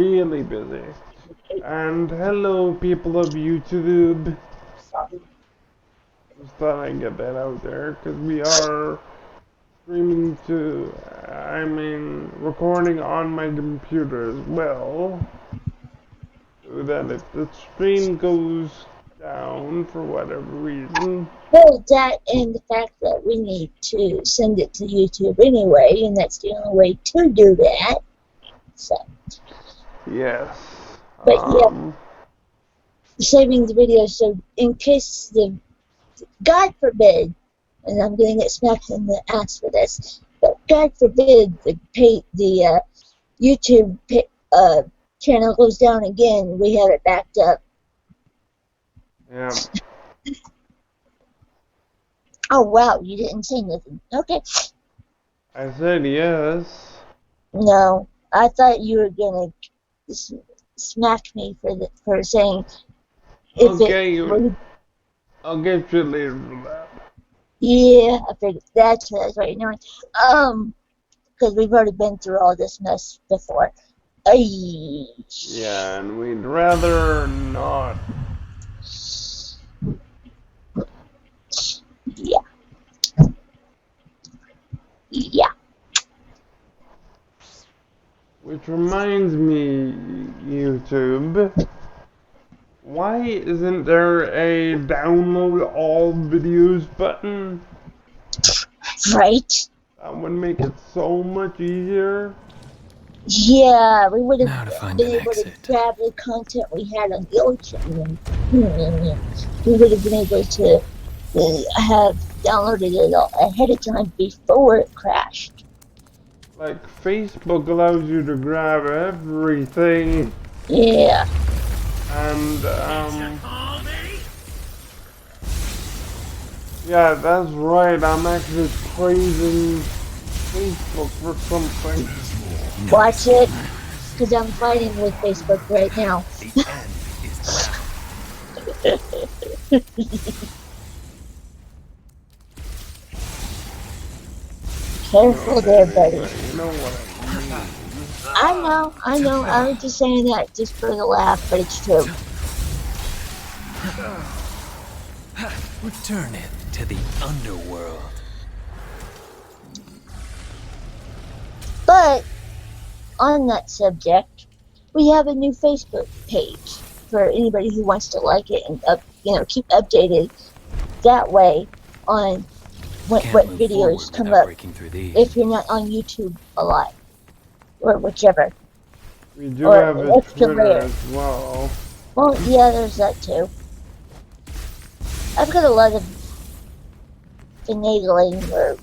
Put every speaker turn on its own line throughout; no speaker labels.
really busy. And hello, people of YouTube. Just thought I'd get that out there, because we are streaming to, recording on my computer as well. So that if the stream goes down for whatever reason.
Well, that and the fact that we need to send it to YouTube anyway, and that's the only way to do that. So.
Yes.
But yeah, saving the video so in case God forbid, and I'm going to get smacked in the ass for this, but God forbid the YouTube channel goes down again, we have it backed up.
Yeah.
Oh wow, you didn't say nothing. Okay.
I said yes.
No, I thought you were gonna smack me for saying.
I'll get you later for that.
Yeah, I figured that's what I was right now. Because we've already been through all this mess before.
Yeah, and we'd rather not.
Yeah. Yeah.
Which reminds me, YouTube, why isn't there a download all videos button?
Right?
That would make it so much easier.
Yeah, we would have been able to grab the content we had on the old channel. We would have been able to have downloaded it all ahead of time before it crashed.
Like, Facebook allows you to grab everything.
Yeah.
And, yeah, that's right, I'm actually praising Facebook for something.
Watch it, because I'm fighting with Facebook right now. Careful there, buddy.
You know what
I know. I was just saying that just for the laugh, but it's true.
Return it to the underworld.
But on that subject, we have a new Facebook page for anybody who wants to like it and keep updated that way on what videos come up if you're not on YouTube a lot or whichever.
We do have a Twitter as well.
Well, yeah, there's that too. I've got a lot of finagling or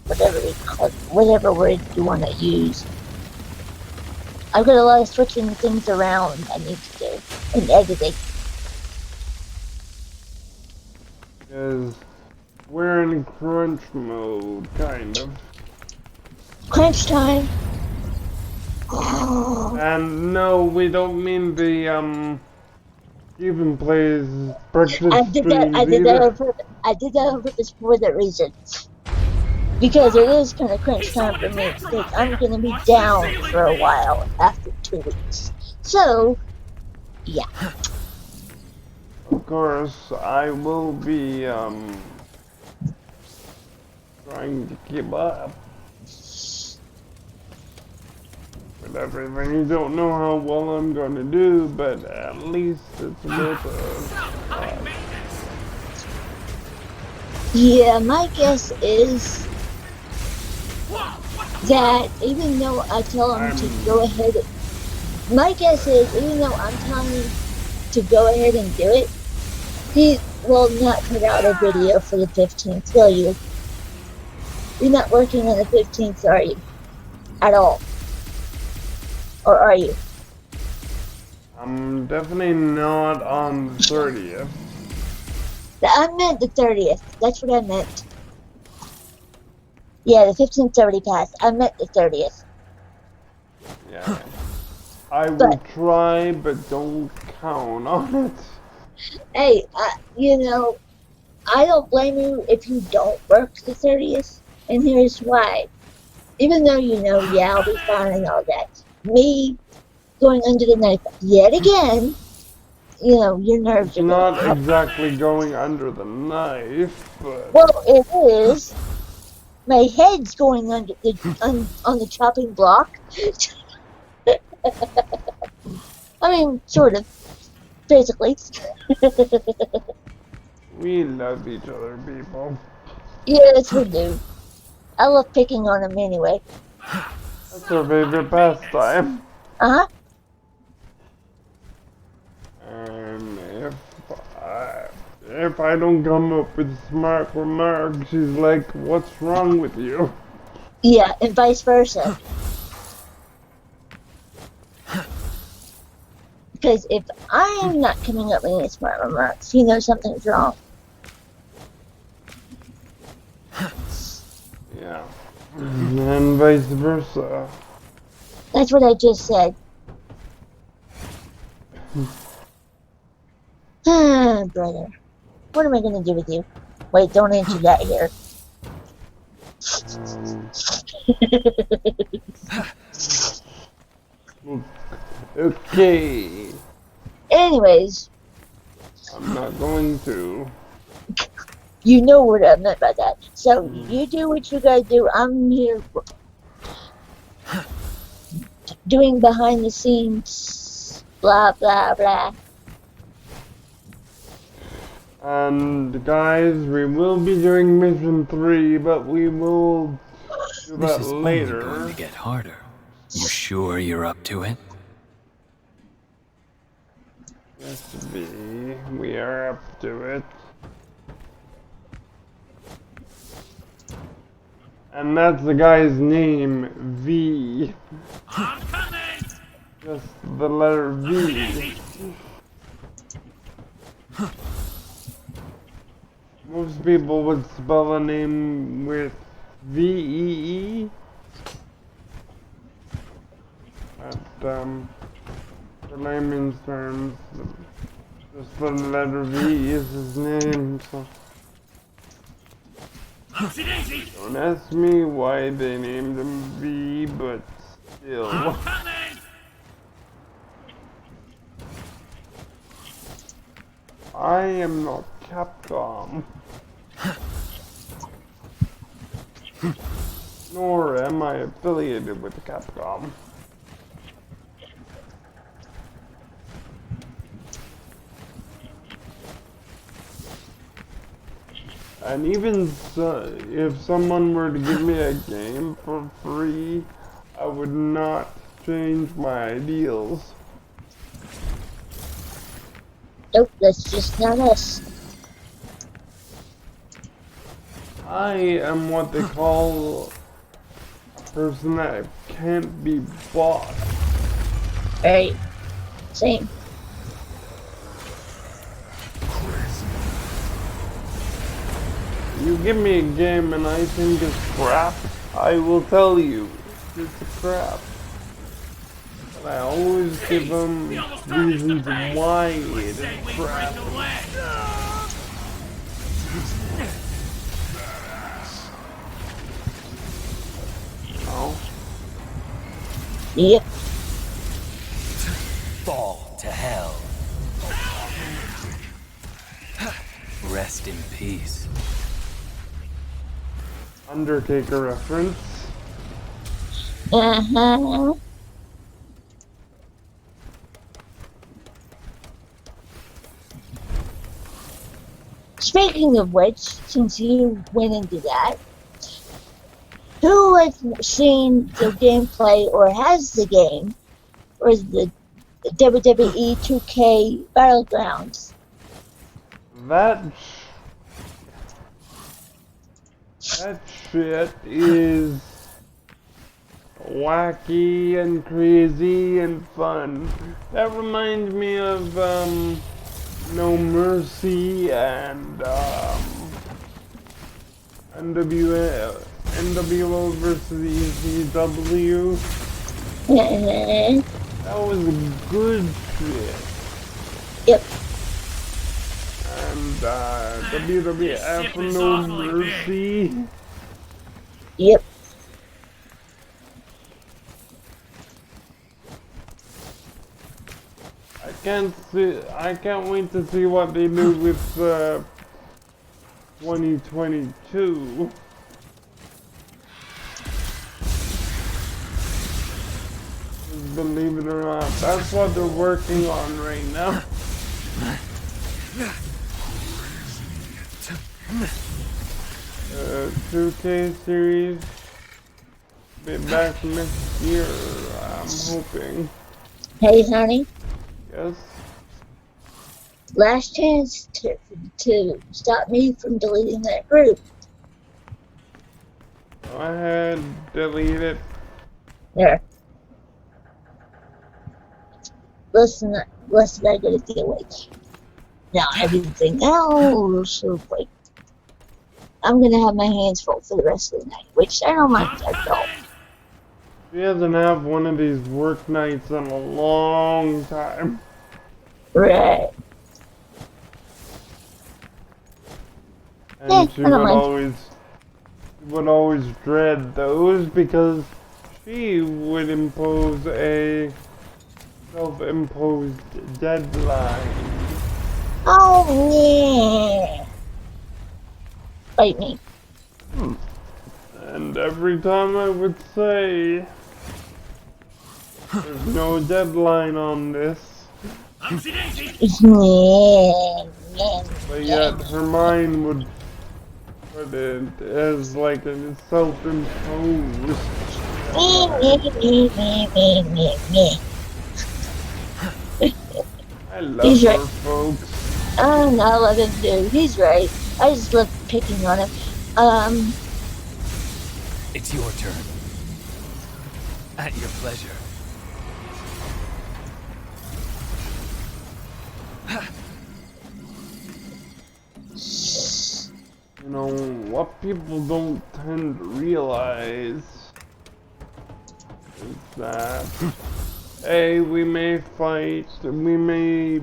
whatever word you want to use. I've got a lot of switching things around I need to do and editing.
Because we're in crunch mode, kind of.
Crunch time.
And no, we don't mean the Stephen Plays breakfast
I did that on purpose for that reason. Because it is kind of crunch time for me. Because I'm going to be down for a while after 2 weeks. So, yeah.
Of course, I will be trying to keep up with everything. You don't know how well I'm going to do, but at least it's worth a
Yeah, my guess is that even though I tell him to go ahead, my guess is even though I'm telling him to go ahead and do it, he will not put out a video for the 15th, will you? You're not working on the 15th, are you? At all? Or are you?
I'm definitely not on the 30th.
I meant the 30th. That's what I meant. Yeah, the 15th already passed. I meant the 30th.
Yeah. I will try, but don't count on it.
Hey, I don't blame you if you don't work the 30th, and here's why. Even though I'll be fine and all that. Me, going under the knife yet again, your nerves
It's
are going
not
to pop.
exactly going under the knife, but
Well, it is. My head's going under on the chopping block. I mean, sort of, basically.
we love each other, people.
Yes, we do. I love picking on him anyway.
That's our favorite pastime.
Uh huh.
And if I don't come up with smart remarks, she's like, "What's wrong with you?"
Yeah, and vice versa. Because if I'm not coming up with any smart remarks, he knows something's wrong.
Yeah, and vice versa.
That's what I just said. Ah, brother. What am I going to do with you? Wait, don't answer that here.
Okay,
Anyways,
I'm not going to.
you know what I meant by that. So you do what you gotta do. I'm here doing behind the scenes, blah, blah, blah.
And guys, we will be doing mission 3, but we will do
This
that
is only
later.
going to get harder. You sure you're up to it?
Yes, we are up to it. And that's the guy's name, V.
I'm coming!
Just the letter V. Most people would spell a name with V-E-E. But, for layman's terms, just the letter V is his name, so don't ask me why they named him V, but still.
I'm coming!
I am not Capcom. Nor am I affiliated with Capcom. And even so, if someone were to give me a game for free, I would not change my ideals.
Nope, that's just not us.
I am what they call a person that can't be bought.
Right. Same.
You give me a game and I think it's crap, I will tell you it's crap. But I always give them reasons why it is crap. Oh,
Yep.
Fall to hell. Rest in peace.
Undertaker reference.
Uh-huh. Speaking of which, since you went into that, who has seen the gameplay or has the game, or is the WWE 2K Battlegrounds?
That shit is wacky and crazy and fun. That reminds me of No Mercy and NWO versus ECW. That was good shit.
Yep.
And WWF No Mercy.
Yep.
I can't wait to see what they do with 2022. Believe it or not, that's what they're working on right now. 2K series, be back next year, I'm hoping.
Hey, honey.
Yes?
Last chance to stop me from deleting that group.
Go ahead, delete it.
There. Listen, I gotta deal with. Now everything else will wait. I'm gonna have my hands full for the rest of the night, which I don't mind at all.
She hasn't had one of these work nights in a long time.
Right.
And she
I don't mind.
would always dread those because she would impose a self-imposed deadline.
Oh yeah. Bite me.
And every time I would say, there's no deadline on this, but yet her mind would put it as like a self-imposed. I love
He's
her,
right.
folks.
Oh no, let him do. He's right. I just love picking on him.
It's your turn. At your pleasure.
You know, what people don't tend to realize is that, hey, we may fight, we may,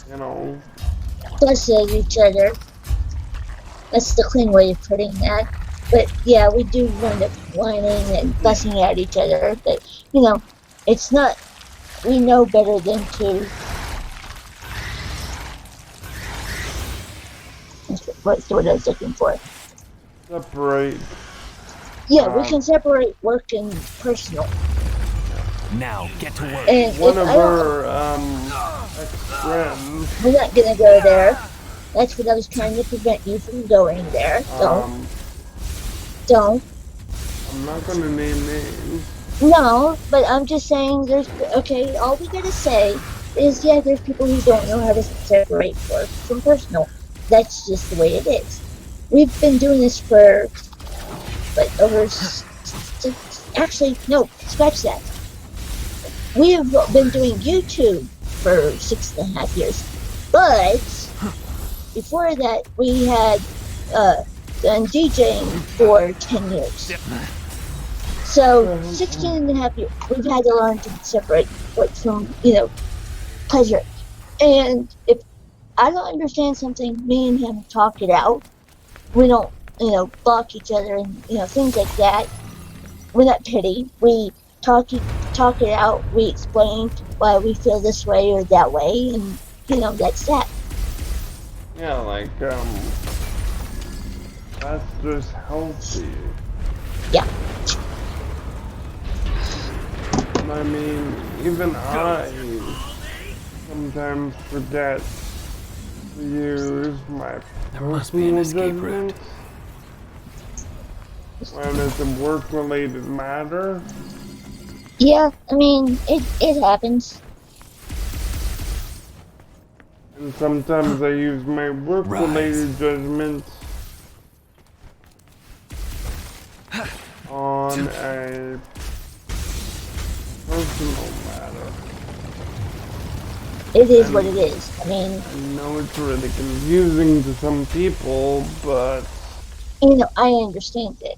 you know,
fuss at each other. That's the clean way of putting that. But yeah, we do wind up whining and fussing at each other. But you know, it's not. We know better than to. What's the word I was looking for?
separate.
Yeah, we can separate work and personal.
Now get to work.
And
One of
I don't,
her ex-friends,
we're not gonna go there. That's what I was trying to prevent you from going there. Don't.
I'm not gonna name names.
No, but I'm just saying there's, okay, all we gotta say is, yeah, there's people who don't know how to separate work from personal. That's just the way it is. We've been doing this for, actually, no, scratch that. We have been doing YouTube for 6.5 years. But, before that, we had done DJing for 10 years. So, 16.5 years, we've had to learn to separate work from, pleasure. And if I don't understand something, me and him talk it out. We don't, block each other and, things like that. We're not petty. We talk it out. We explain why we feel this way or that way, and, that's that.
Yeah, like, that's just healthy.
Yeah.
I mean, even I sometimes forget to use my
There must be an escape route.
when it's a work-related matter.
Yeah, I mean, it happens.
And sometimes I use my work-related judgments on a personal matter.
It is what it is. I mean,
I know it's really confusing to some people, but
I understand it.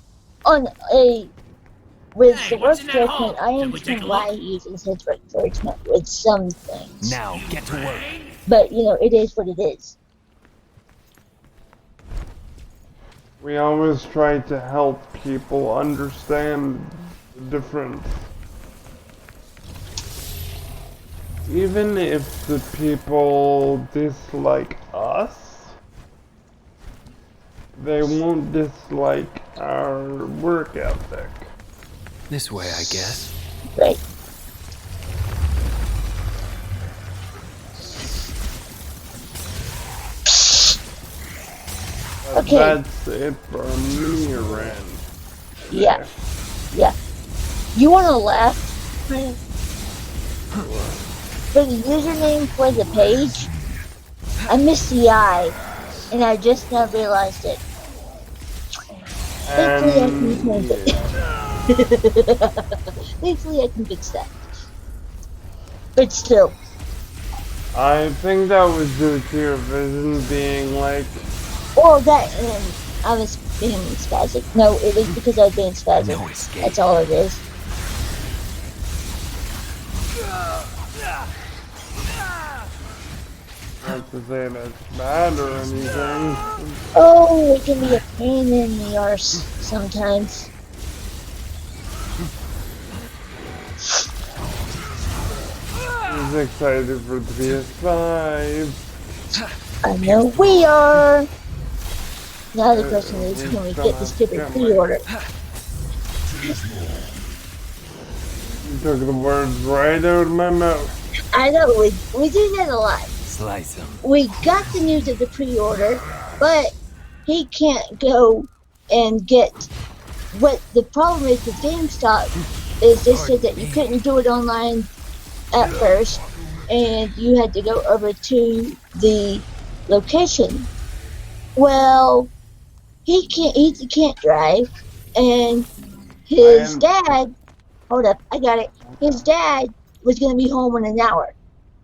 With the work judgment, I understand why he uses his work judgment with some things.
Now get to work.
But, it is what it is.
we always try to help people understand the difference. even if the people dislike us, they won't dislike our work ethic.
This way, I guess.
Right.
But
Okay.
that's it for me, Ren.
Yeah. Yeah. You want to laugh? For the username for the page, I missed the I, and I just now realized it. Thankfully, I can change it. Thankfully, I can fix that. But still.
I think that was due to your vision being like...
Well, that, and I was being spastic. No, it was because I was being spastic.
No escape.
That's all it is.
Not to say that's bad or anything.
Oh, it can be a pain in the arse sometimes.
He's excited for the PS5.
I know we are. Now the question is, can we get the stupid pre-order?
You took the words right out of my mouth.
I know, we do that a lot.
Slice him.
We got the news of the pre-order, but he can't go and get... What the problem is with GameStop is they said that you couldn't do it online at first, and you had to go over to the location. Well, he can't drive, and his dad... Hold up, I got it. His dad was going to be home in an hour.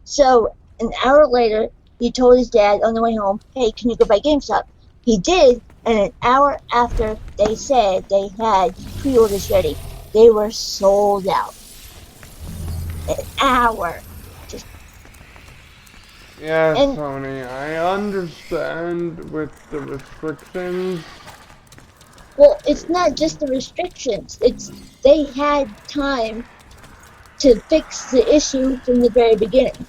So, an hour later, he told his dad on the way home, hey, can you go by GameStop? He did, and an hour after they said they had pre-orders ready, they were sold out. An hour. Just...
Yeah,
And-
Sony, I understand with the restrictions.
Well, it's not just the restrictions. It's they had time to fix the issue from the very beginning.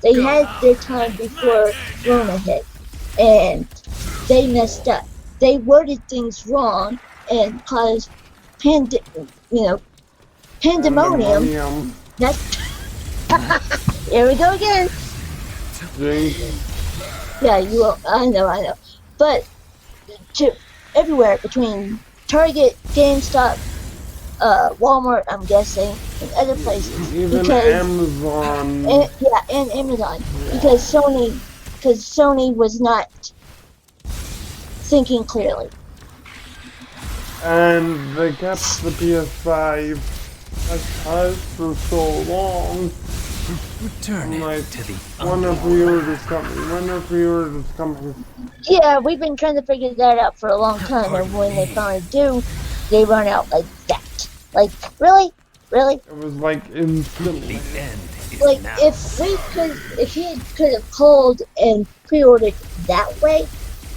They had their time before Rona hit, and they messed up. They worded things wrong and caused pandemonium. That's here we go again.
Jinx.
Yeah, you will. I know. But to everywhere between Target, GameStop, Walmart, I'm guessing, and other places.
Even
because,
Amazon.
And Amazon. Because Sony was not thinking clearly.
And they kept the PS5 as has for so long.
Return
I'm like,
it to the
when are pre-orders coming? When are pre-orders coming?
Yeah, we've been trying to figure that out for a long time, and when they finally do, they run out like that. Like, really?
It was like instantly.
The end is
Like,
now.
if he could have called and pre-ordered that way,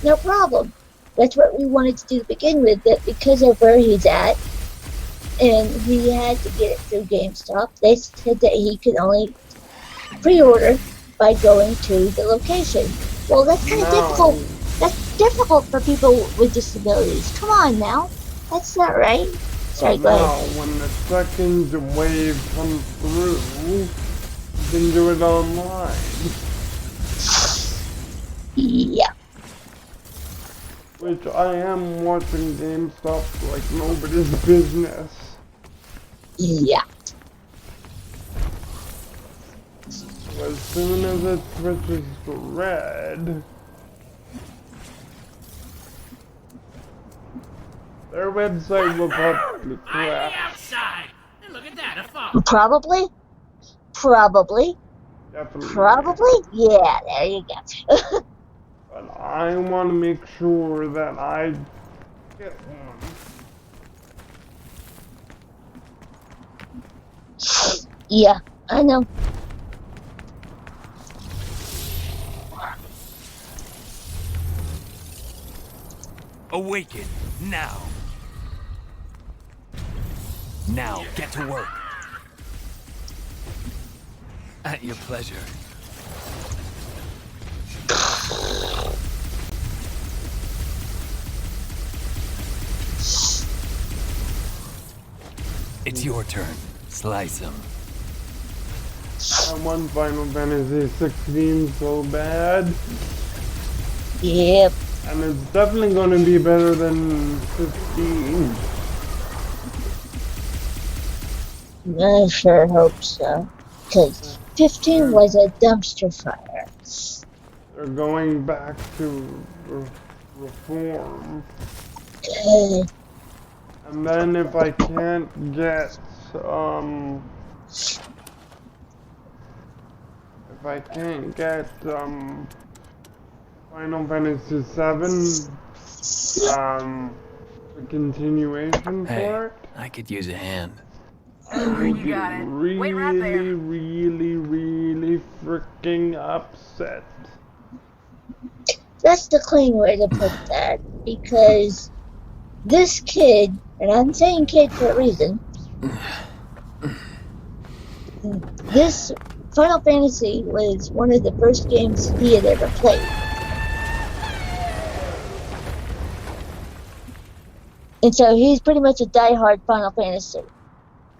no problem. That's what we wanted to do to begin with, but because of where he's at, and he had to get it through GameStop, they said that he could only pre-order by going to the location. Well, that's kind of difficult. That's difficult for people with disabilities. Come on now. That's not right. Sorry, go
Now,
ahead.
when the second wave comes through, you can do it online.
Yeah.
Which I am watching GameStop like nobody's business.
Yeah.
As soon as it switches to red, their website will probably
I'm
crash.
outside. And look at that, a phone.
Probably.
Definitely.
Yeah, there you go.
But I want to make sure that I get one.
Yeah, I know.
Awaken now. Now get to work. At your pleasure. It's your turn. Slice him.
I want Final Fantasy 16 so bad.
Yep.
And it's definitely going to be better than 15.
I sure hope so. Because 15 was a dumpster fire.
They're going back to reform.
Good.
And then if I can't get, if I can't get, Final Fantasy 7, the continuation
Hey,
for it,
I could use a hand.
I would be really freaking upset.
That's the clean way to put that. Because this kid, and I'm saying kid for a reason, this Final Fantasy was one of the first games he had ever played. And so he's pretty much a die-hard Final Fantasy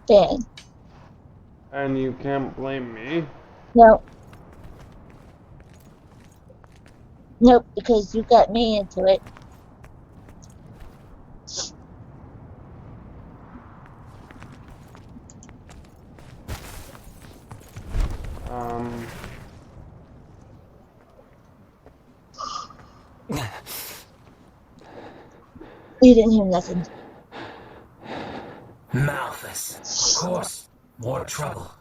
fan.
And you can't blame me.
No. Nope, because you got me into it. You didn't hear nothing.
Malthus. Of course. More trouble.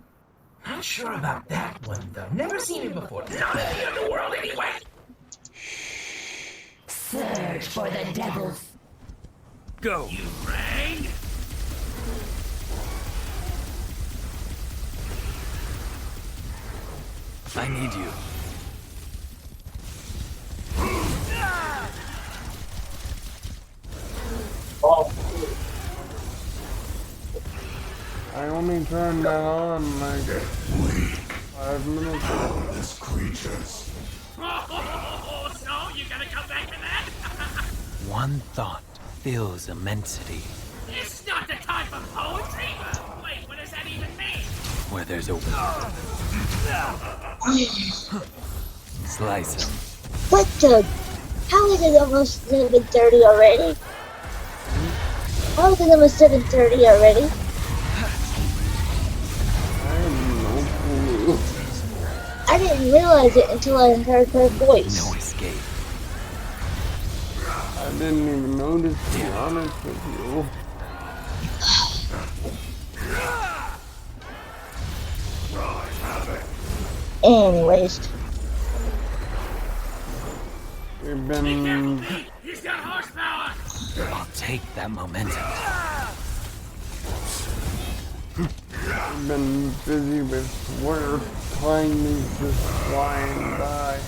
Not sure about that one, though. Never seen him before. Not in the underworld, anyway. Search for the devils.
Go!
You rang?
I need you.
I only turned that on like 5 minutes ago.
Creatures.
Oh, so you gonna come back to that?
One thought fills immensity.
It's not the time for poetry. Wait, what does that even mean?
Where there's a slice him.
What the? How is it almost 7:30 already? How is it almost 7:30 already?
I have no clue.
I didn't realize it until I heard her voice.
No escape.
I didn't even notice, to be honest with you.
Anyways.
We've been...
He's got horsepower.
I'll take that momentum.
I've been busy with work, time is just flying by.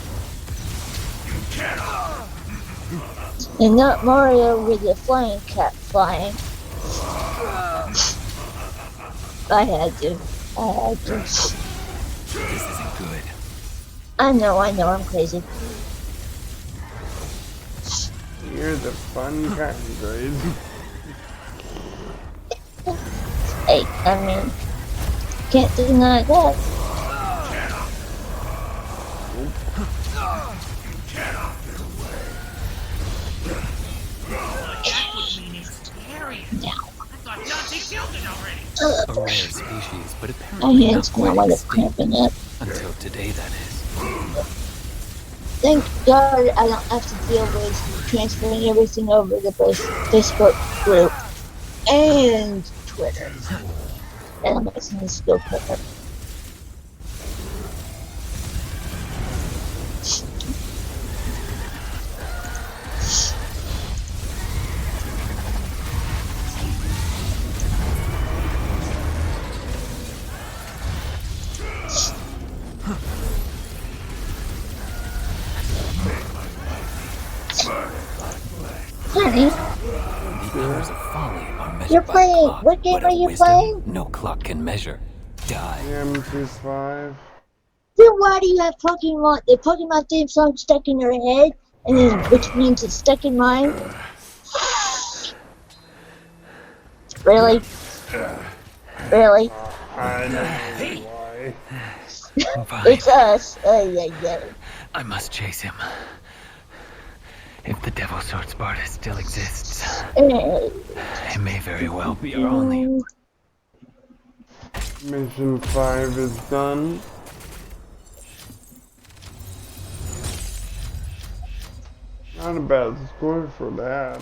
And not Mario with the flying cat flying. I had to.
This isn't good.
I know, I'm crazy.
You're the fun kind, guys.
Hey, I mean, can't deny that. Now.
I thought Dante killed it already.
A rare species, but
My
apparently not
hands
quite
now are
extinct.
cramping up.
Until today, that is.
Thank God I don't have to deal with transferring everything over to both Facebook group and Twitter. And I'm making this go quicker. Honey,
The hours of folly are measured
you're
by
playing.
clock,
What game
but
are
of
you
wisdom,
playing?
no clock can measure. Die.
M25.
Then why do you have Pokemon, the Pokemon theme song stuck in your head, and then, which means it's stuck in mine? Really? Really?
I know
Hey!
why.
Fine.
It's us. Yeah, yeah.
I must chase him. If the Devil Sword Sparta still exists, it may very well be our only.
Mission 5 is done. Not a bad score for that.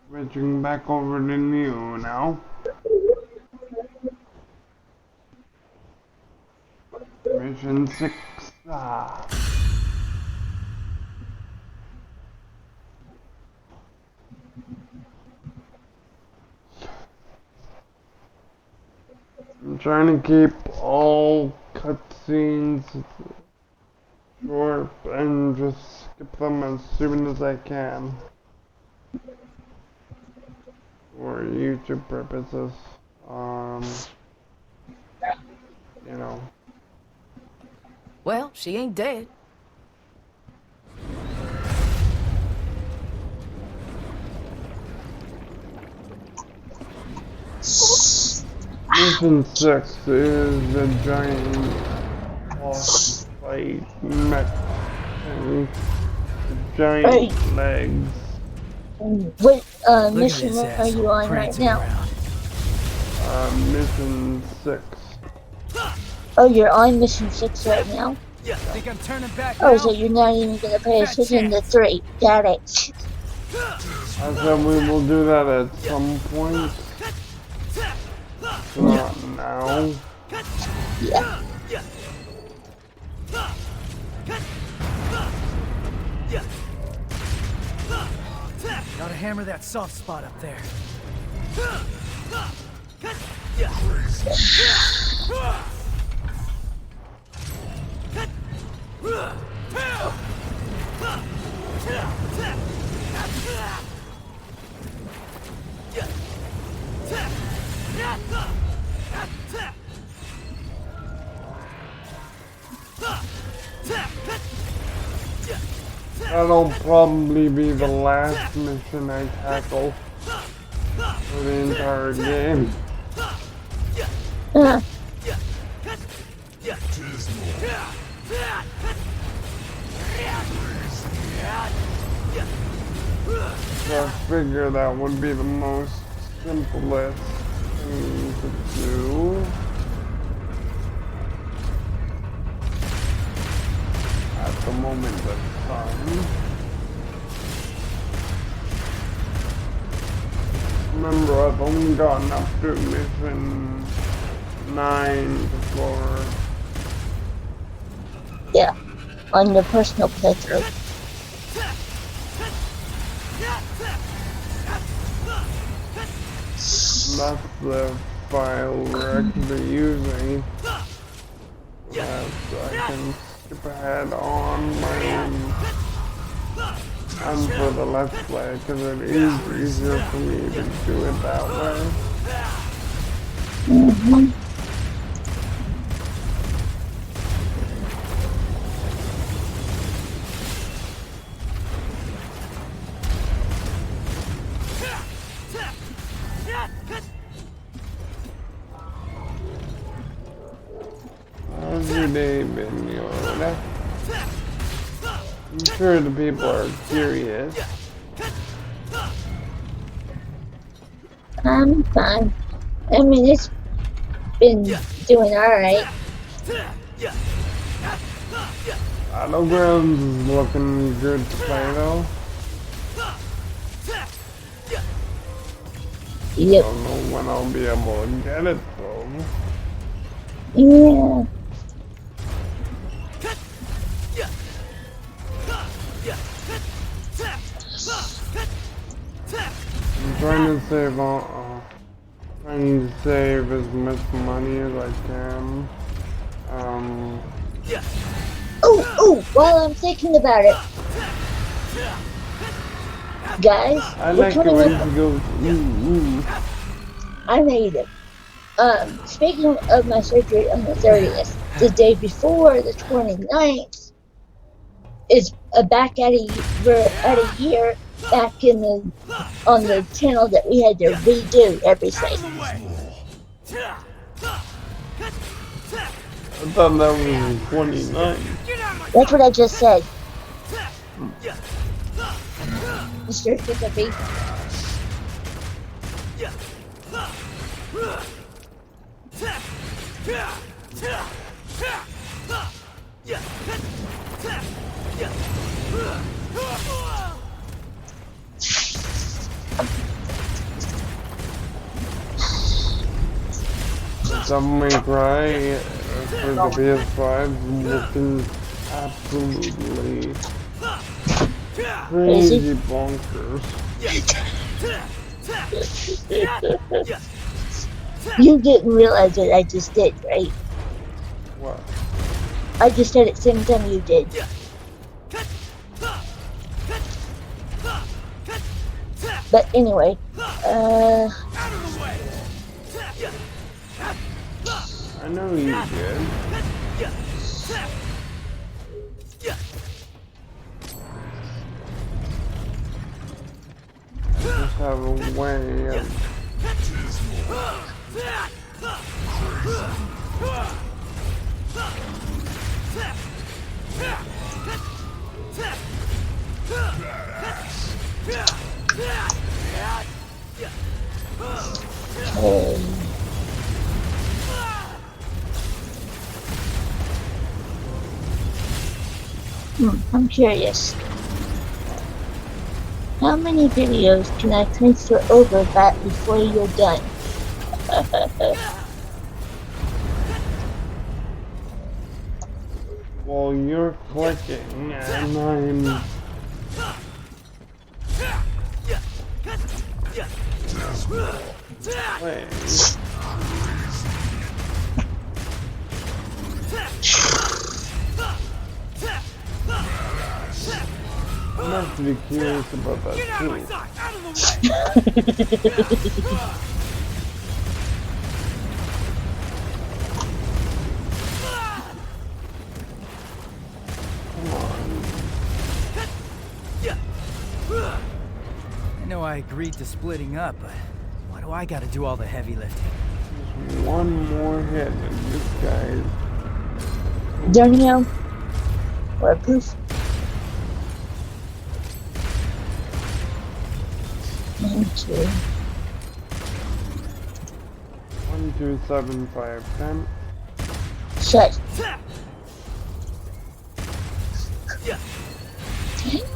Switching back over to new now. Mission 6. I'm trying to keep all cutscenes short and just skip them as soon as I can. For YouTube purposes. You know.
Well, she ain't dead.
Mission 6 is the giant boss fight mech thing. The giant legs.
What
Look
mission
at this
are you
asshole
on right
prancing
now?
around.
Mission 6.
Oh, you're on mission 6 right now?
Think I'm turning back
Oh,
now?
so you're not even gonna pay
Fat
attention to
chance.
3. Got it.
I said we will do that at some point. Not now.
Yeah.
Gotta hammer that soft spot up there.
That'll probably be the last mission I tackle for the entire game.
Uh,
So I figure that would be the most simplest thing to do. At the moment of time. Remember, I've only gotten up to mission 9 before.
yeah. On your personal playthrough.
That's the file we're actually using. That I can skip ahead on my own. And for the Let's Play, because it is easier for me to do it that way.
Mm-hmm.
How's your day been, Yoda? I'm sure the people are curious.
I'm fine. I mean, it's been doing alright.
Battlegrounds is looking good to play though.
Yep.
Don't know when I'll be able to get it though.
Yeah.
save as much money as I can.
Oh, while I'm thinking about it, guys,
I
we're
like it
coming
when
up.
she goes, ooh, ooh.
I made it. Speaking of my surgery on the 30th, the day before, the 29th, is back at we're at a year back in on the channel that we had to redo everything.
I thought that was the 29th.
That's what I just said. Mr. Hiccupy.
Devil May Cry for the PS5 looking absolutely crazy bonkers.
You didn't realize that I just did, right?
What?
I just said it same time you did. But anyway,
I know you did. I just have a way of...
I'm curious. How many videos can I transfer over back before you're done?
While you're clicking and I'm... playing. I'm actually curious about that too. Come on.
I know I agreed to splitting up, but why do I gotta do all the heavy lifting?
Just one more hit and this guy's...
Daniel? Or proof? 1, 2.
1, 2, 7, 5, 10.
Shut.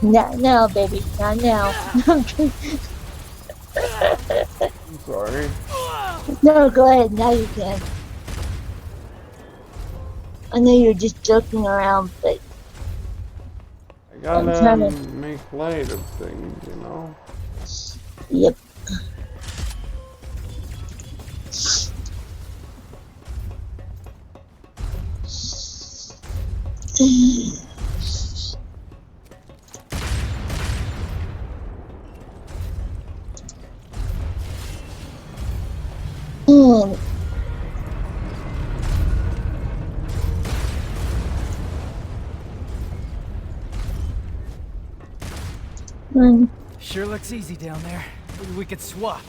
Not now, baby. Not now.
I'm sorry.
No, go ahead. Now you can. I know you're just joking around, but
I gotta make light of things, you know?
Yep.
Sure looks easy down there. Maybe we could swap.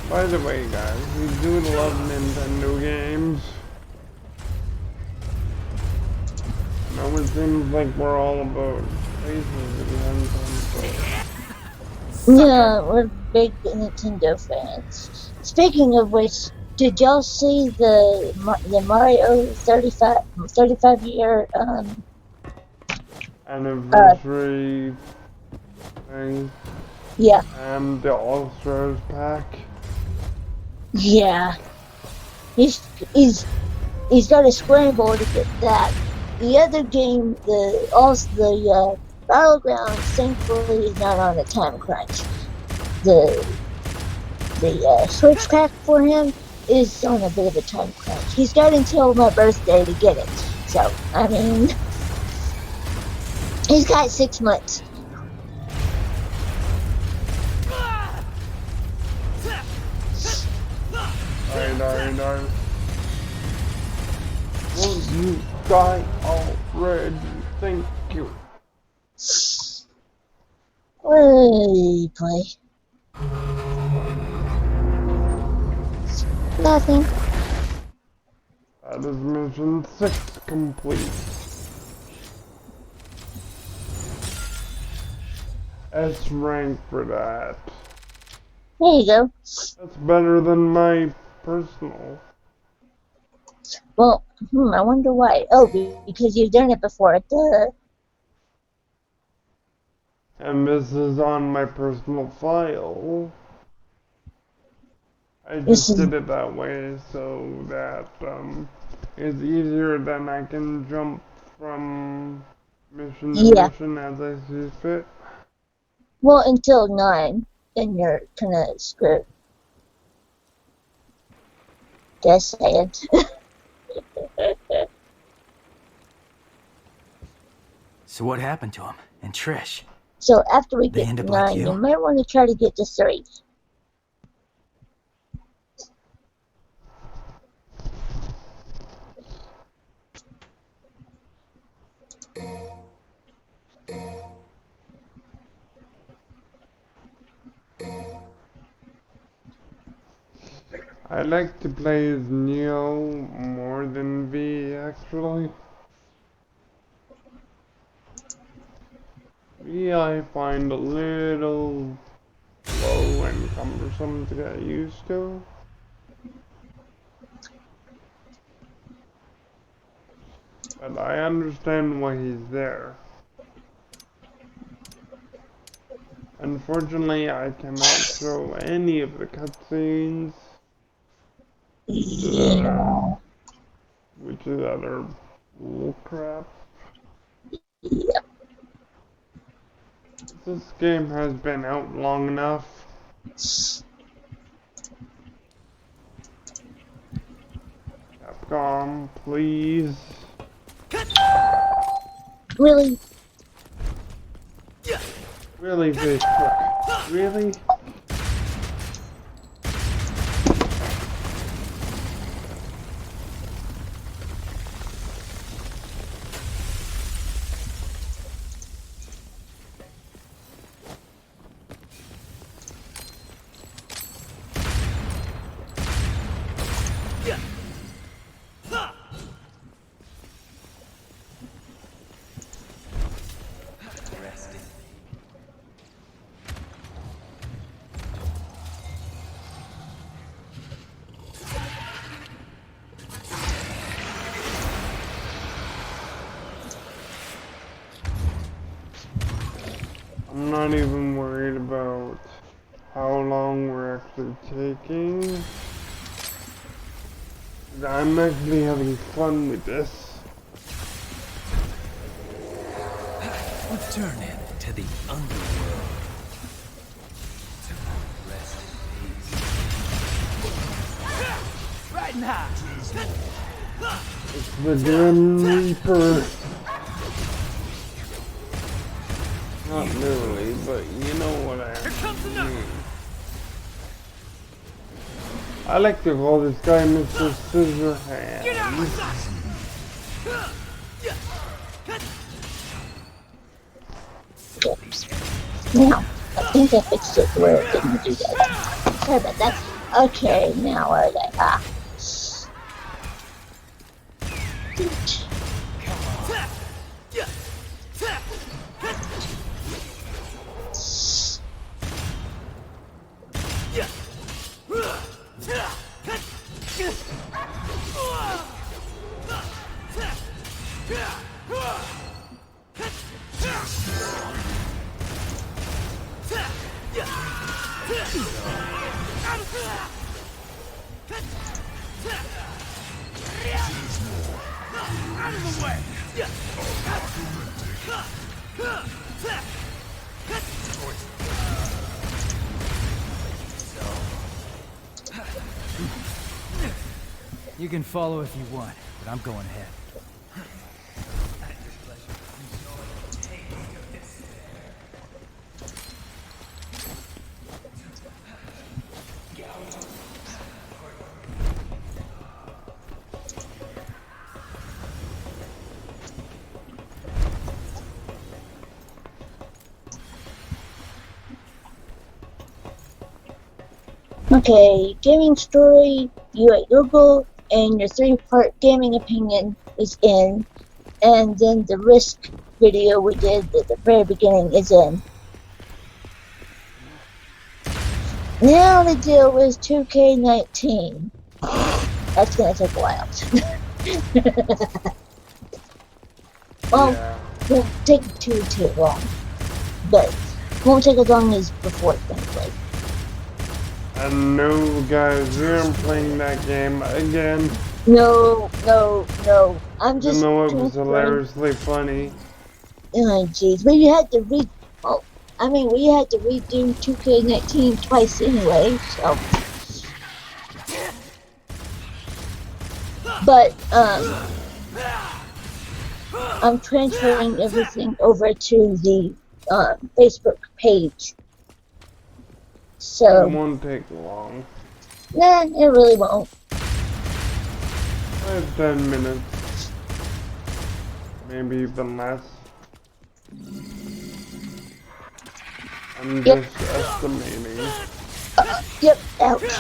By the way, guys, we do love Nintendo games. I know it seems like we're all about faces and Nintendo,
Yeah, we're big Nintendo fans. Speaking of which, did y'all see the Mario 35 year uh
Anniversary thing.
yeah,
And the All-Stars pack.
yeah. He's he's he's got to scramble to get that. The other game, the Battlegrounds, thankfully is not on a time crunch. The Switch pack for him is on a bit of a time crunch. He's got until my birthday to get it. So, I mean, he's got 6 months.
I. Will you die already? Thank you.
What did he play? Nothing.
That is mission 6 complete. S rank for that.
There you go.
That's better than my personal.
Well, I wonder why. Oh, because you've done it before.
And this is on my personal file. I
This
just
is
did it that way so that it's easier, then I can jump from mission to
yeah.
mission as I see fit.
Well, until 9, then you're kind of screwed. Just saying.
So what happened to him? And Trish?
So after we
They
get
end
to
up like
9, you
you?
might want to try to get to 3.
I like to play as Neo more than V actually. V I find a little slow and cumbersome to get used to. But I understand why he's there. Unfortunately, I cannot show any of the cutscenes,
Yeah.
which is other bullcrap. This game has been out long enough. Capcom, please.
Really?
Really, Facebook? Really? I'm not even worried about how long we're actually taking. I'm actually having fun with this.
Return him to the underworld. Rest in peace. Right now.
It's the Grim Reaper. Not literally, but you know what I mean. I like to call this guy Mr. Scissorhands.
Now, I think I fixed it where it didn't do that. Sorry about that. Okay, now where are they?
Out of the way!
You can follow if you want, but I'm going ahead.
Okay, gaming story, you at Google, and your 3-part gaming opinion is in, and then the risk video we did at the very beginning is in. Now the deal with 2K19. That's gonna take a while. Well,
Yeah.
won't take too long, but won't take as long as before it's been played.
And no, guys, we aren't playing that game again.
No. I'm
Even
just
though it was
transferring.
hilariously funny.
Oh, jeez. We had to we had to redo 2K19 twice anyway, so. But, I'm transferring everything over to the, Facebook page.
It
So,
won't take long.
nah, it really won't.
10 minutes. Maybe even less. I'm
Yep.
just estimating.
Yep, ouch.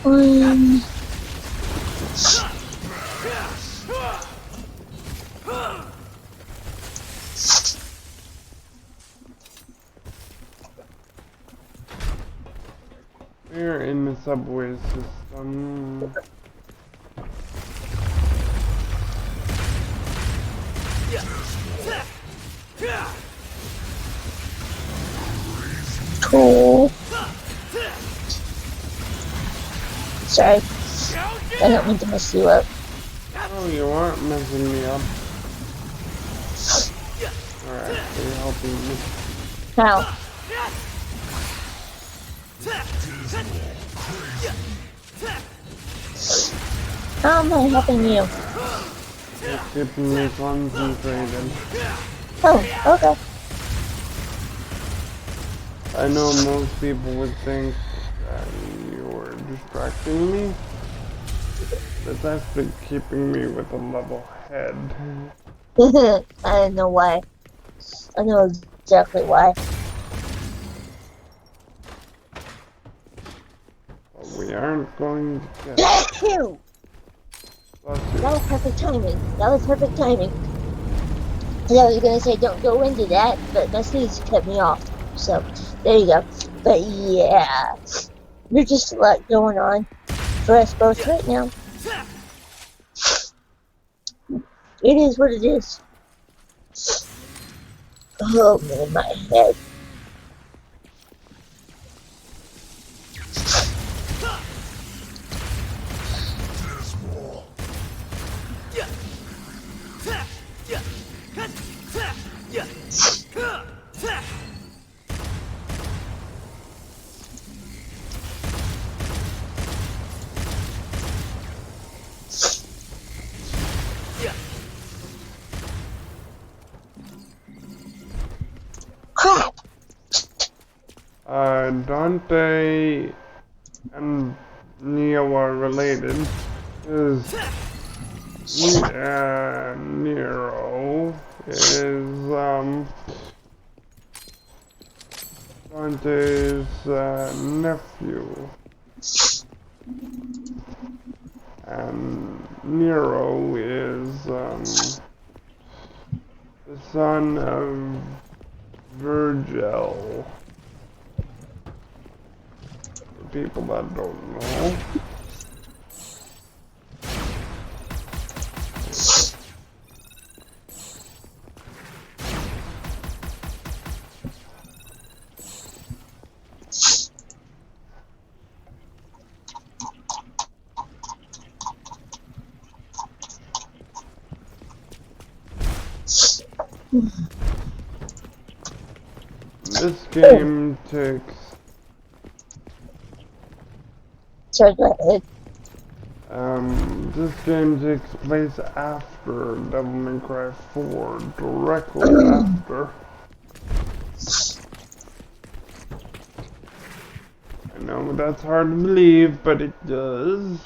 Um,
We're in the subway system.
cool. Sorry. I don't mean to mess you up.
Oh, you aren't messing me up. Alright, you're helping me.
How? How am I helping you?
It's keeping me concentrated.
Oh, okay.
I know most people would think that you're distracting me, but it's actually keeping me with a level head.
I don't know why. I know exactly why.
But we aren't going to get
Phew! That was perfect timing. That was perfect timing. I was gonna say don't go into that, but my sneeze cut me off. So there you go. But yeah, there's just a lot going on for us both right now. It is what it is. Oh man, my head. Crap!
Dante and Neo are related, because Nero is, Dante's nephew. And Nero is the son of Virgil. For people that don't know. This game takes.
Sorry, go ahead.
This game takes place after Devil May Cry 4, directly after. I know that's hard to believe, but it does.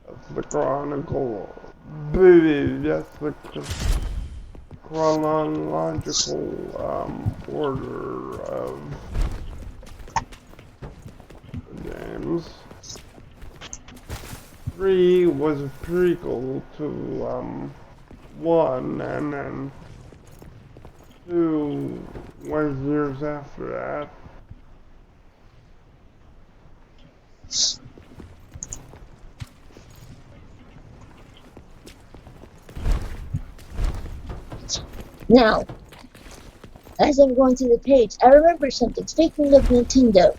That's the chronological order of the games. 3 was a prequel to 1, and then 2 was years after that.
Now, as I'm going through the page, I remember something. Speaking of Nintendo,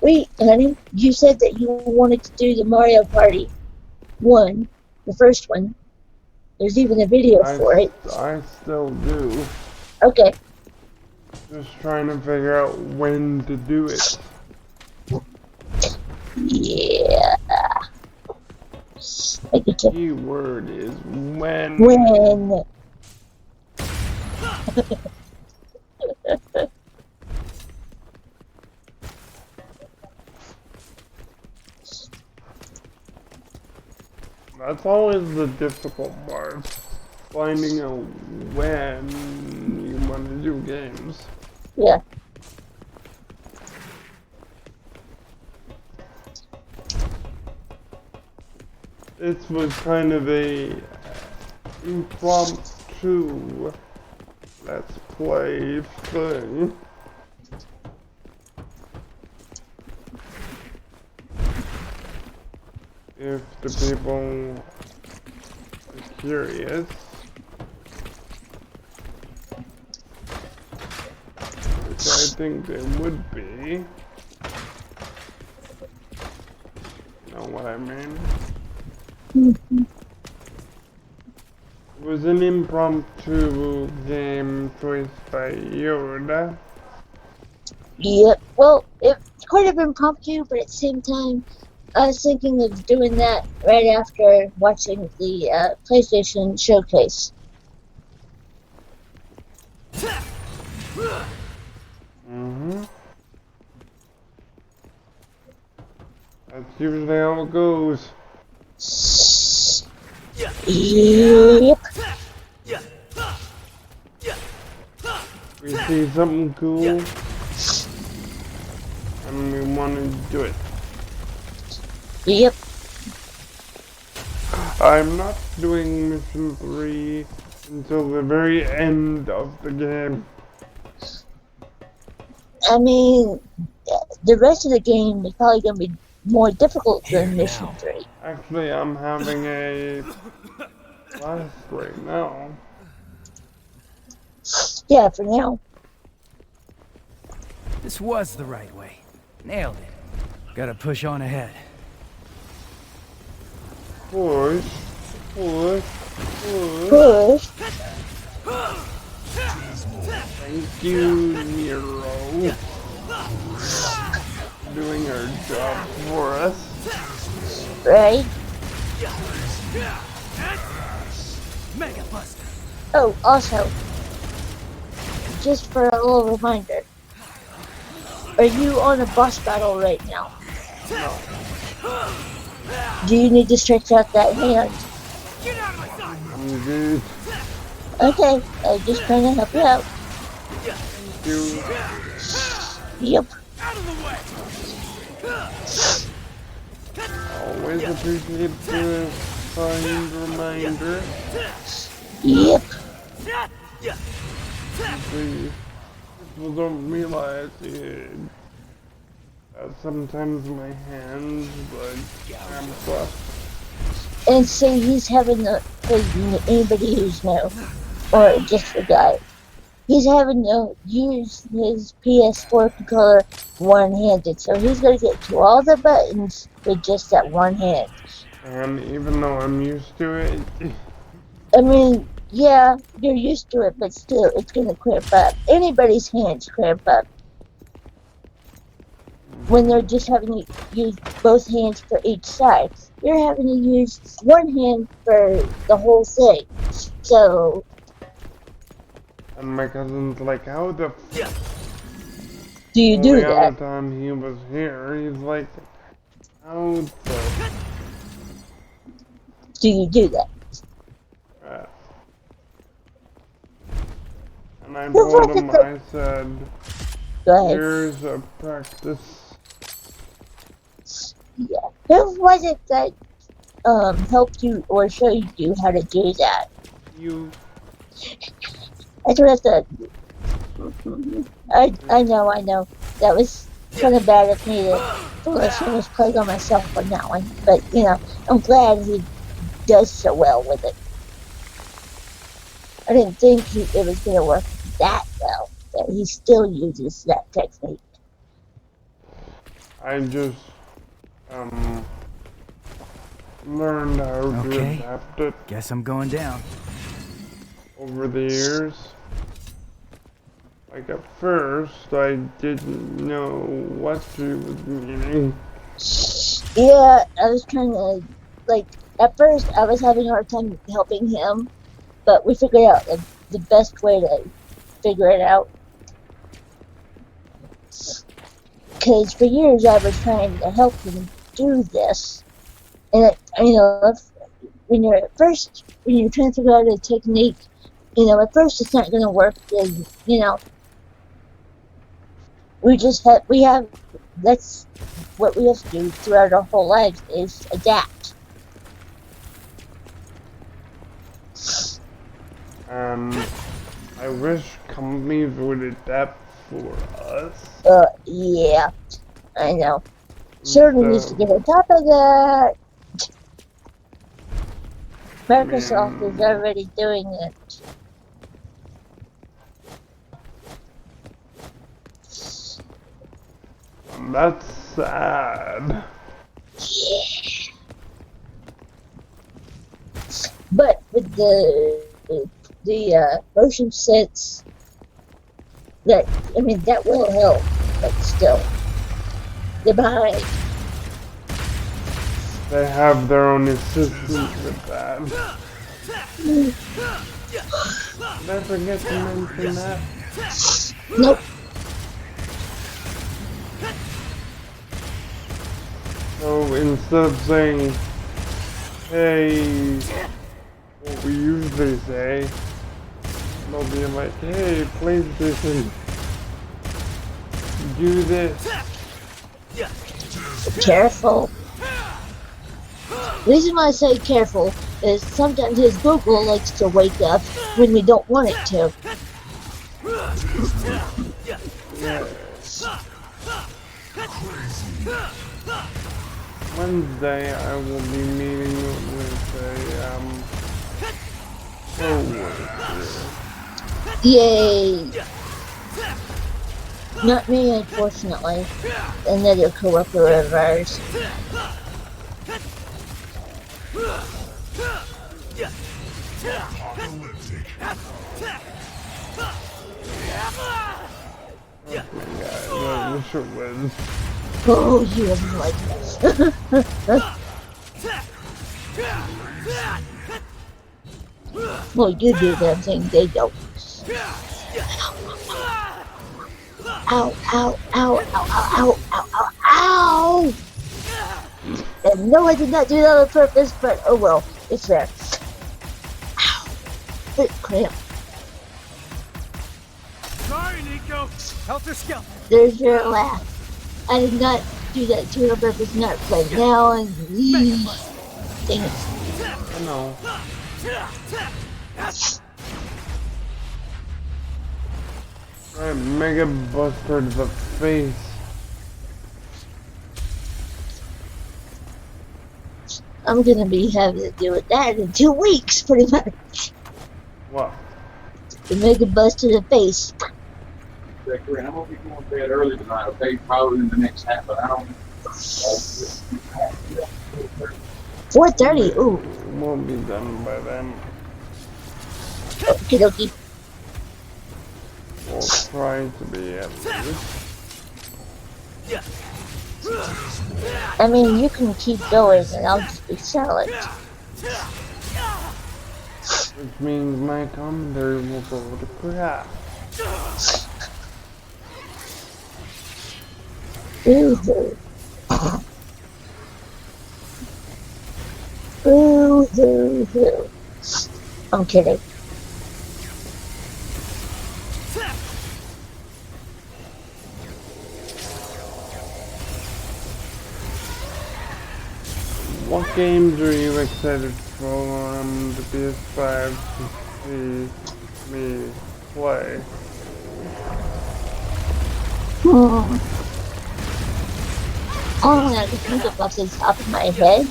wait, honey, you said that you wanted to do the Mario Party 1, the first one. There's even a video for it.
I still do.
Okay.
Just trying to figure out when to do it.
Yeah.
The key word is when.
When.
That's always the difficult part. Finding out when you want to do games.
Yeah.
This was kind of a impromptu let's play thing. If the people are curious. Which I think they would be. You know what I mean? It was an impromptu game choice by Yoda.
Yeah, well, it could have been impromptu, but at the same time, I was thinking of doing that right after watching the PlayStation showcase.
Mm-hmm. That's usually how it goes.
Yep.
We see something cool, and we want to do it.
Yep.
I'm not doing mission 3 until the very end of the game.
I mean, the rest of the game is probably going to be more difficult than mission 3.
Actually, I'm having a blast right now.
Yeah, for now.
This was the right way. Nailed it. Gotta push on ahead.
Push. Thank you, Nero. Doing our job for us.
Right?
Mega Buster.
Oh, also, just for a little reminder, are you on a boss battle right now?
No.
Do you need to stretch out that hand?
I'm good.
Okay, I'm just trying to help you out.
Thank you.
Yep.
Always appreciate the kind reminder.
Yep.
See, people don't realize it. Sometimes my hands like cramp up.
And say he's having the, for anybody who's new, or just forgot, he's having to use his PS4 controller one-handed, so he's gonna get to all the buttons with just that one hand.
And even though I'm used to it,
I mean, yeah, you're used to it, but still, it's gonna cramp up. Anybody's hands cramp up when they're just having to use both hands for each side. You're having to use one hand for the whole thing. So,
and my cousin's like, how the
do you do
the
that?
other time he was here, he's like, how the
Do you do that?
And I told him, I said,
Go ahead.
years of practice.
Yeah. Who was it that helped you or showed you how to do that?
You.
I sort of I know. That was kind of bad of me to feel so much play on myself on that one. But, you know, I'm glad he does so well with it. I didn't think it was going to work that well, that he still uses that technique.
I just, learned how to adapt it.
Guess I'm going down.
Over the years. Like at first, I didn't know what she was meaning.
Yeah, I was kind of, like, at first I was having a hard time helping him, but we figured out the best way to figure it out. Because for years I was trying to help him do this, and you know, when you're trying to figure out a technique, you know, at first it's not going to work. And you know, that's what we have to do throughout our whole lives is adapt.
I wish companies would adapt for us.
Yeah, I know. Certainly needs to get on top of that. Microsoft is already doing it.
That's sad.
Yeah. But with the motion sense, that will help, but still, they're behind.
They have their own assistant with that. Did I forget to mention that?
Nope.
So instead of saying, hey, what we usually say, they'll be like, hey, PlayStation, do this.
Careful. The reason why I say careful is sometimes his Google likes to wake up when we don't want it to.
Wednesday, I will be meeting with a coworker.
Yay! Not me, unfortunately. Another coworker of ours.
I wish it was.
Oh, you have no idea. Well, you do them things they don't. Ow, ow, ow, ow, ow, ow, ow, ow! And no, I did not do that on purpose, but oh well, it's there. Ow! Bit cramp.
Sorry, Nico.
There's your laugh. I did not do that to her purpose, not right now, and dang it.
I know. Right, Mega Buster to the face.
I'm gonna be having to deal with that in 2 weeks, pretty much.
What?
The Mega Bust to the face.
I'm gonna be going to bed early tonight, okay? Probably in the next half an hour.
4:30. Ooh.
Won't be done by then.
Okie dokie.
We'll try to be at least.
I mean, you can keep going, and I'll just be silent.
Which means my commentary will go to crap.
Boo-hoo. Boo-hoo-hoo. I'm kidding.
What games are you excited for the PS5 to see me play?
Only I can think of off the top of my head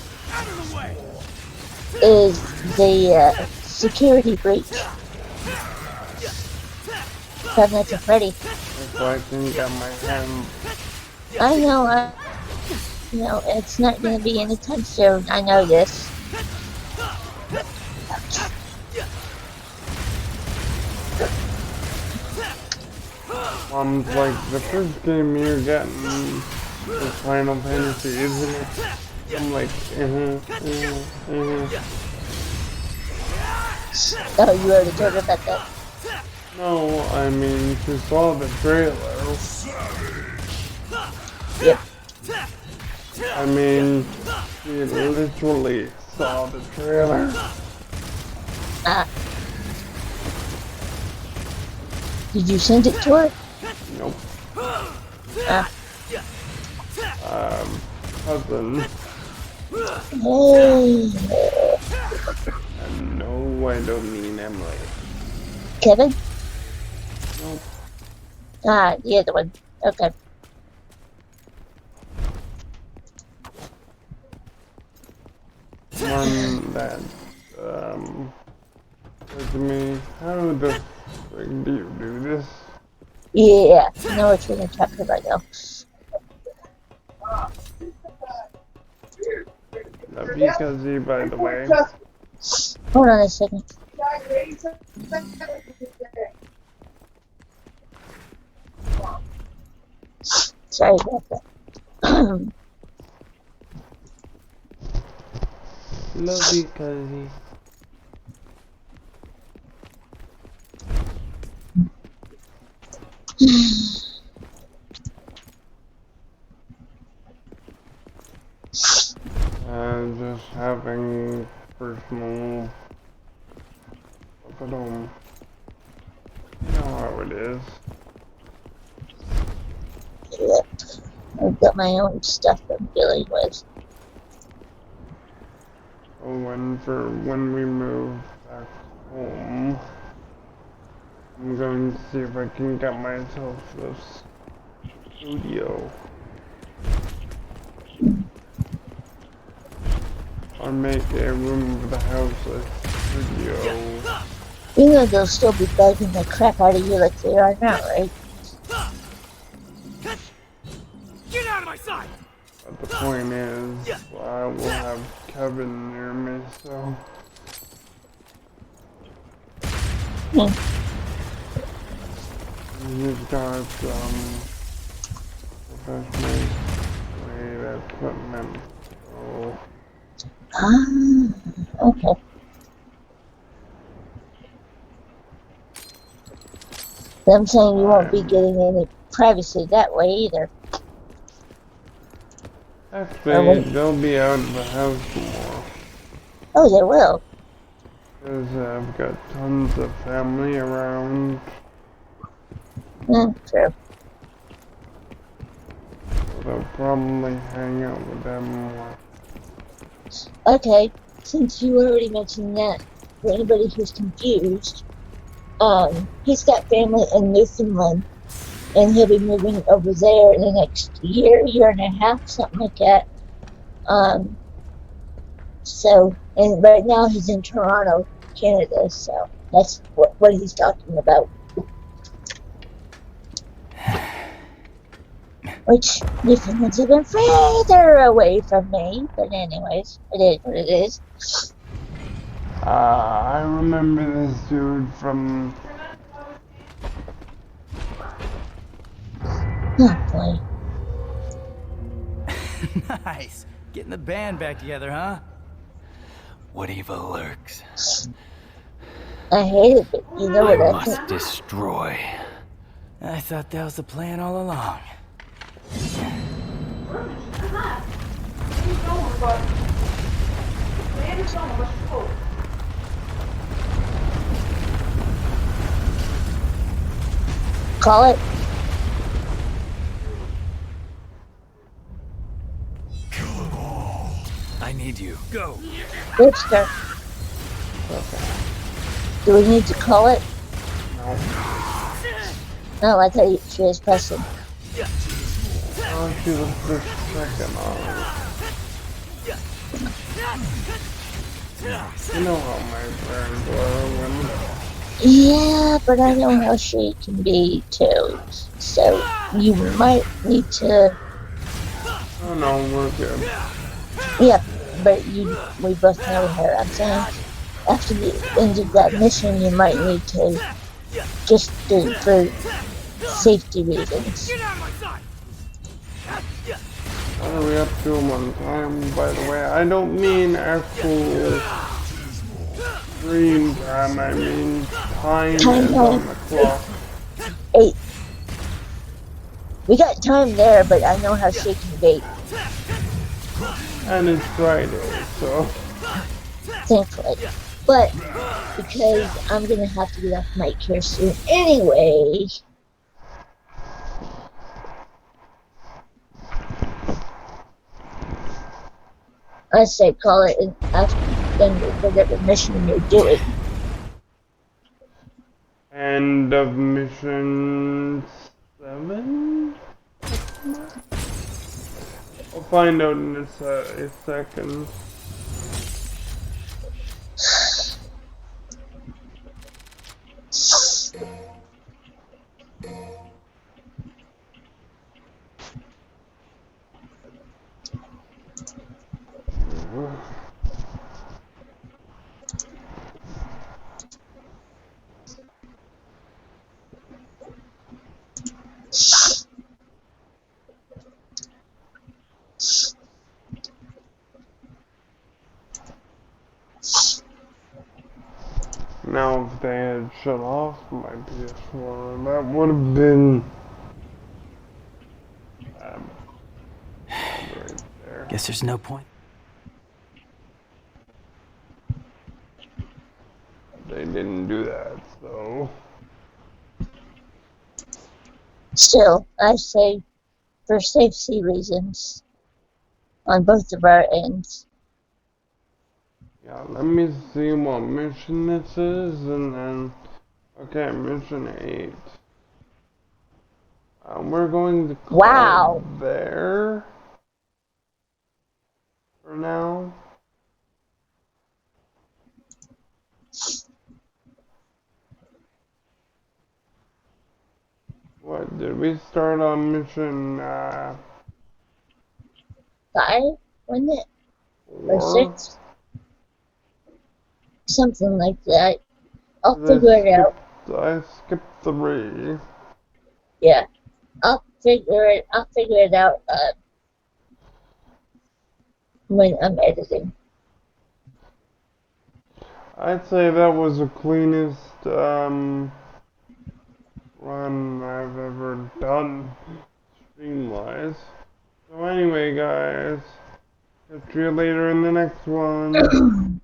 is the security breach. Five Nights at Freddy.
If I can get my hand.
I know, it's not going to be anytime soon. I know this.
Mom's like, the first game you're getting is Final Fantasy, isn't it? I'm like,
Oh, you already told her about that?
No, I mean, she saw the trailer.
Yep.
I mean, she literally saw the trailer.
Did you send it to her?
Nope.
Ah.
Cousin.
Hey.
And no, I don't mean Emily.
Kevin?
Nope.
Ah, the other one. Okay.
One that, said to me, how the frick do you do this?
Yeah, I know what you're going to talk about now.
Because he, by the way.
Hold on a second. Sorry about that.
Love you, Cuzzy. Just having personal stuff at home. You know how it is.
Yeah, I've got my own stuff I'm dealing with.
Oh, and for when we move back home, I'm going to see if I can get myself a studio. Or make a room of the house a studio.
You know they'll still be bugging the crap out of you like they are now, right?
Get out of my sight!
But the point is, I will have Kevin near me, so. He's got professional grade equipment, so.
Okay. But I'm saying you won't be getting any privacy that way either.
Actually, they'll be out of the house more.
Oh, they will.
Because I've got tons of family around.
True.
so probably hang out with them more.
Okay, since you already mentioned that, for anybody who's confused, he's got family in Newfoundland, and he'll be moving over there in the next year and a half, something like that. Um, so, and right now he's in Toronto, Canada, so that's what he's talking about. Which Newfoundland's even further away from me, but anyways, it is what it is.
I remember this dude from.
Oh boy.
Nice. Getting the band back together, huh? What evil lurks?
I hate it, but you know
I
what I
must
think?
destroy. I thought that was the plan all along.
Call it.
I need you. Go.
Good start. Do we need to call it?
No.
No, I thought she was pressing.
Oh, she was just checking on. You know how my friends are when.
Yeah, but I know how she can be too. So you might need to.
Oh no, we're good.
Yeah, but we both know her. I'm saying after the end of that mission, you might need to just do for safety reasons.
What are we up to on time, by the way? I don't mean actual screen time, I mean time is on the clock.
8. We got time there, but I know how she can be.
And it's Friday, so.
Thankfully. But because I'm gonna have to get off mic here soon anyway. I say call it after whatever mission you're doing.
End of mission 7? I'll find out in a second. Now, if they had shut off my PS4, that would have been right there.
Guess there's no point.
They didn't do that, so.
Still, I say for safety reasons on both of our ends.
Yeah, let me see what mission this is, and then. Okay, mission 8. We're going to call
Wow.
it there for now. What, did we start on mission
5, wasn't it? Or
4?
6? Something like that. I'll figure it out.
I skipped 3.
Yeah. I'll figure it out when I'm editing.
I'd say that was the cleanest run I've ever done stream-wise. So anyway, guys, catch you later in the next one.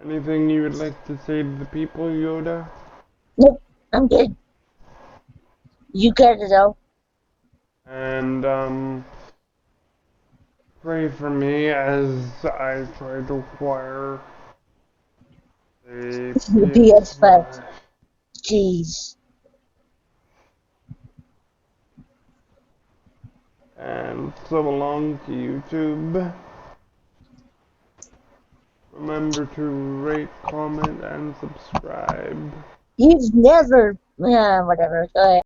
Anything you would like to say to the people, Yoda?
Nope, I'm good. You got it all.
And pray for me as I try to acquire a
The PS5.
PS5.
Jeez.
And so long to YouTube. Remember to rate, comment, and subscribe.
You've never. Whatever. Go ahead.